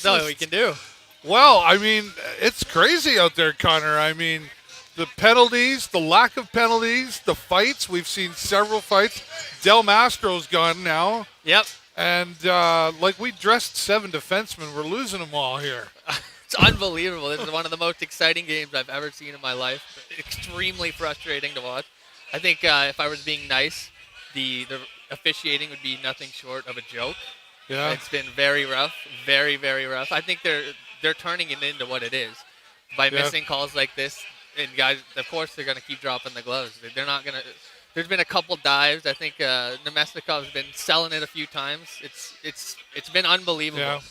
That's all we can do. Well, I mean, it's crazy out there, Connor. I mean, the penalties, the lack of penalties, the fights. We've seen several fights. Del Mastro's gone now. Yep. And, we dressed 7 defensemen. We're losing them all here. It's unbelievable. This is one of the most exciting games I've ever seen in my life. Extremely frustrating to watch. I think if I was being nice, the officiating would be nothing short of a joke. Yeah. It's been very rough, very, very rough. I think they're turning it into what it is by missing calls like this. And guys, of course, they're going to keep dropping the gloves. They're not going to. There's been a couple dives. I think Nemesnikov's been selling it a few times. It's been unbelievable. Yeah.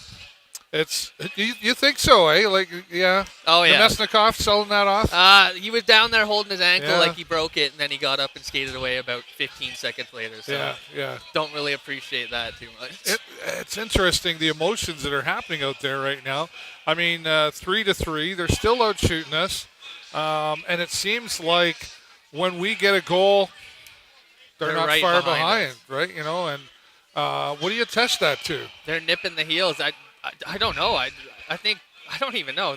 You think so, eh? Oh, yeah. Nemesnikov selling that off? He was down there holding his ankle like he broke it, and then he got up and skated away about 15 seconds later. So don't really appreciate that too much. It's interesting, the emotions that are happening out there right now. I mean, 3-3, they're still out shooting us. And it seems like when we get a goal, they're not right far behind right? And what do you attest that to? They're nipping the heels. I don't know. I think I don't even know.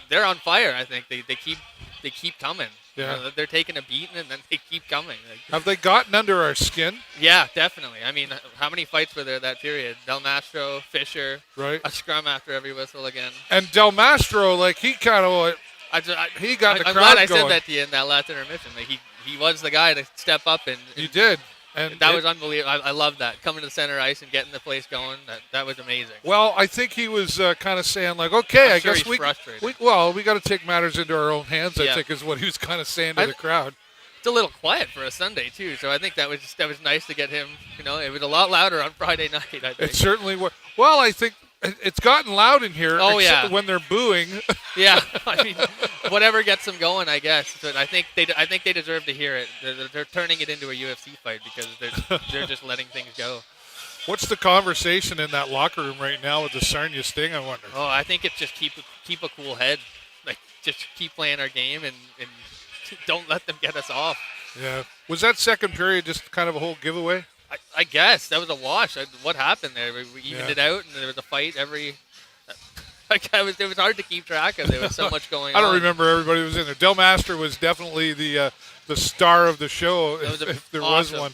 They're on fire. I think they keep coming. Yeah. They're taking a beating and then they keep coming. Have they gotten under our skin? Yeah, definitely. I mean, how many fights were there that period? Del Mastro, Fisher, right? A scrum after every whistle again. And Del Mastro, he kind of he got the crowd going. I'm glad I said that to you in that last intermission. He was the guy to step up and he did. And that was unbelievable. I love that. Coming to the center ice and getting the place going, that was amazing. Well, I think he was kind of saying, okay, I guess we got to take matters into our own hands, I think is what he was kind of saying to the crowd. It's a little quiet for a Sunday, too, so I think that was nice to get him. It was a lot louder on Friday night, I think. It certainly was. Well, I think it's gotten loud in here when they're booing. Yeah, I mean, whatever gets them going, I guess. But I think they deserve to hear it. They're turning it into a UFC fight because they're just letting things go. What's the conversation in that locker room right now with the Sarnia Sting, I wonder? Oh, I think it's just keep a cool head. Just keep playing our game and don't let them get us off. Yeah. Was that second period just kind of a whole giveaway? I guess that was a wash. What happened there? We evened it out, and there was a fight every. It was hard to keep track of. There was so much going on. I don't remember everybody who was in there. Del Master was definitely the star of the show, if there was one.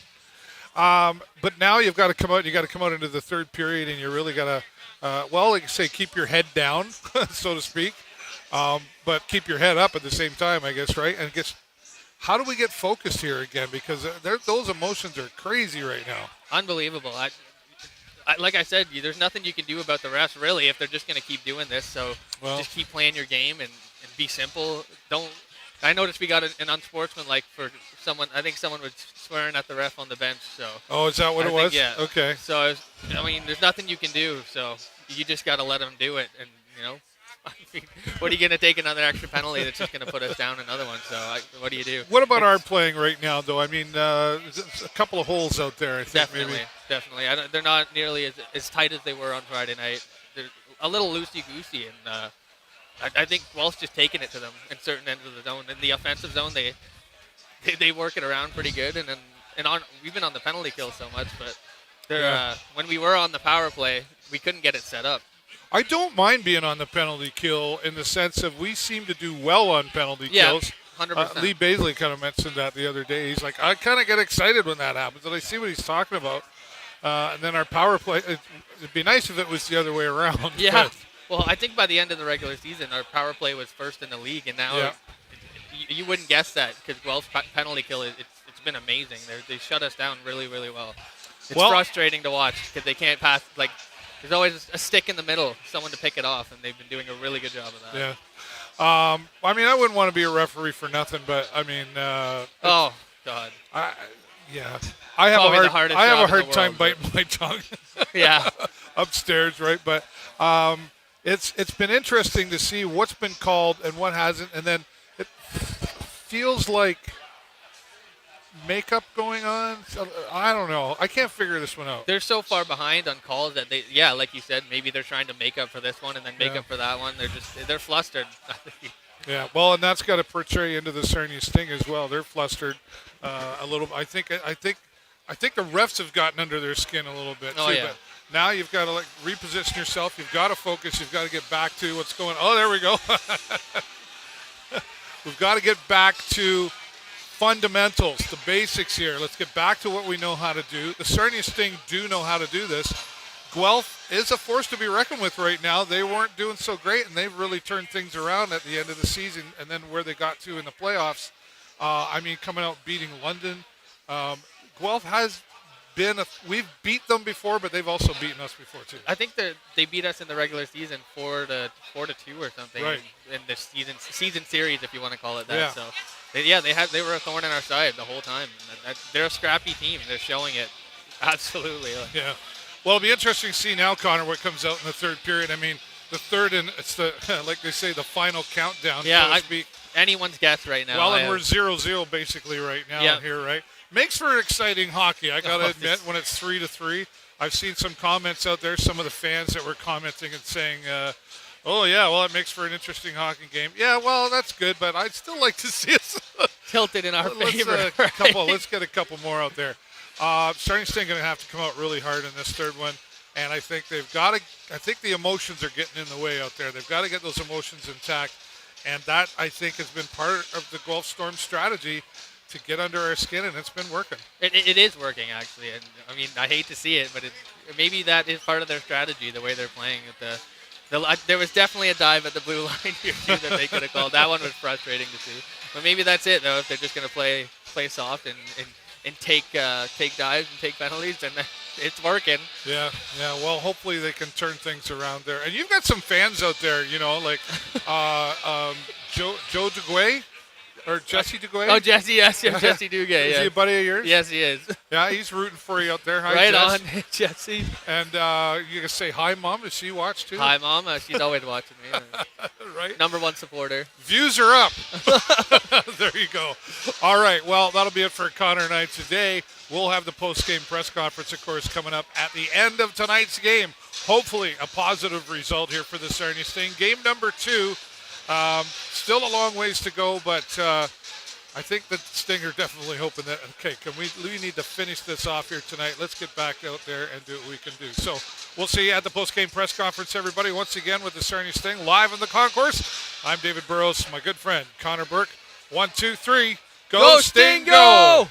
But now you've got to come out. You got to come out into the third period, and you really got to, keep your head down, so to speak, but keep your head up at the same time, I guess, right? And how do we get focused here again? Because those emotions are crazy right now. Unbelievable. Like I said, there's nothing you can do about the refs, really, if they're just going to keep doing this. So just keep playing your game and be simple. I noticed we got an unsportsmanlike for someone. I think someone was swearing at the ref on the bench. So. Oh, is that what it was? Yeah. Okay. So, there's nothing you can do. So you just got to let them do it. And, what are you going to take another extra penalty that's just going to put us down another one? So what do you do? What about our playing right now, though? I mean, there's a couple of holes out there, I think. Definitely. They're not nearly as tight as they were on Friday night. They're a little loosey-goosey, and I think Guelph's just taking it to them in certain ends of the zone. In the offensive zone, they work it around pretty good, and we've been on the penalty kill so much, but when we were on the power play, we couldn't get it set up. I don't mind being on the penalty kill in the sense of we seem to do well on penalty kills. 100%. Lee Baisley kind of mentioned that the other day. He's like, I kind of get excited when that happens, and I see what he's talking about. And then our power play, it'd be nice if it was the other way around. Yeah. Well, I think by the end of the regular season, our power play was first in the league, and now you wouldn't guess that because Guelph's penalty kill, it's been amazing. They shut us down really, really well. It's frustrating to watch because they can't pass, there's always a stick in the middle, someone to pick it off, and they've been doing a really good job of that. Yeah. I wouldn't want to be a referee for nothing, but oh God. I have a hard time biting my tongue. Yeah. Upstairs, right? But it's been interesting to see what's been called and what hasn't, and then it feels like makeup going on. I don't know. I can't figure this one out. They're so far behind on calls that like you said, maybe they're trying to make up for this one and then make up for that one. They're flustered. Yeah, well, and that's got to portray into the Sarnia Sting as well. They're flustered a little. I think the refs have gotten under their skin a little bit too. Now you've got to like reposition yourself. You've got to focus. You've got to get back to what's going on. Oh, there we go. We've got to get back to fundamentals, the basics here. Let's get back to what we know how to do. The Sarnia Sting do know how to do this. Guelph is a force to be reckoned with right now. They weren't doing so great, and they've really turned things around at the end of the season, and then where they got to in the playoffs. Coming out beating London. Guelph has been we've beat them before, but they've also beaten us before too. I think they beat us in the regular season 4-2 or something, right, in the season series, if you want to call it that. Yeah. So they were a thorn in our side the whole time. They're a scrappy team. They're showing it. Absolutely. Yeah. Well, it'll be interesting to see now, Connor, what comes out in the third period. I mean, the third, and it's the like they say, the final countdown. Yeah, so to speak. Anyone's guess right now. Well, and we're 0-0 basically right now here, right? Makes for exciting hockey. I got to admit, when it's 3-3, I've seen some comments out there. Some of the fans that were commenting and saying, "Oh yeah, well, it makes for an interesting hockey game." Yeah, well, that's good, but I'd still like to see us tilted in our favor. Let's get a couple more out there. Sarnia Sting going to have to come out really hard in this third one, and I think they've got to. I think the emotions are getting in the way out there. They've got to get those emotions intact, and that I think has been part of the Guelph Storm strategy to get under our skin, and it's been working. It is working, actually, and I mean, I hate to see it, but maybe that is part of their strategy, the way they're playing. There was definitely a dive at the blue line here too that they could have called. That one was frustrating to see, but maybe that's it though. If they're just going to play soft and take dives and take penalties, then it's working. Yeah. Well, hopefully they can turn things around there. And you've got some fans out there, like Joe Duguay or Jesse Duguay. Oh, Jesse, yes, Jesse Duguay. Is he a buddy of yours? Yes, he is. Yeah, he's rooting for you out there. Hi, right Jess. on, Jesse. And you can say hi, Mom. Does she watch too? Hi, Mom. She's always watching me. Right. #1 supporter. Views are up. There you go. All right. Well, that'll be it for Connor and I today. We'll have the post-game press conference, of course, coming up at the end of tonight's game. Hopefully a positive result here for the Sarnia Sting. Game number 2. Still a long ways to go, but I think the Sting are definitely hoping that, okay, we need to finish this off here tonight. Let's get back out there and do what we can do. So we'll see you at the post-game press conference, everybody, once again with the Sarnia Sting live in the concourse. I'm David Burrows, my good friend, Connor Burke. 1, 2, 3. Go Sting, go!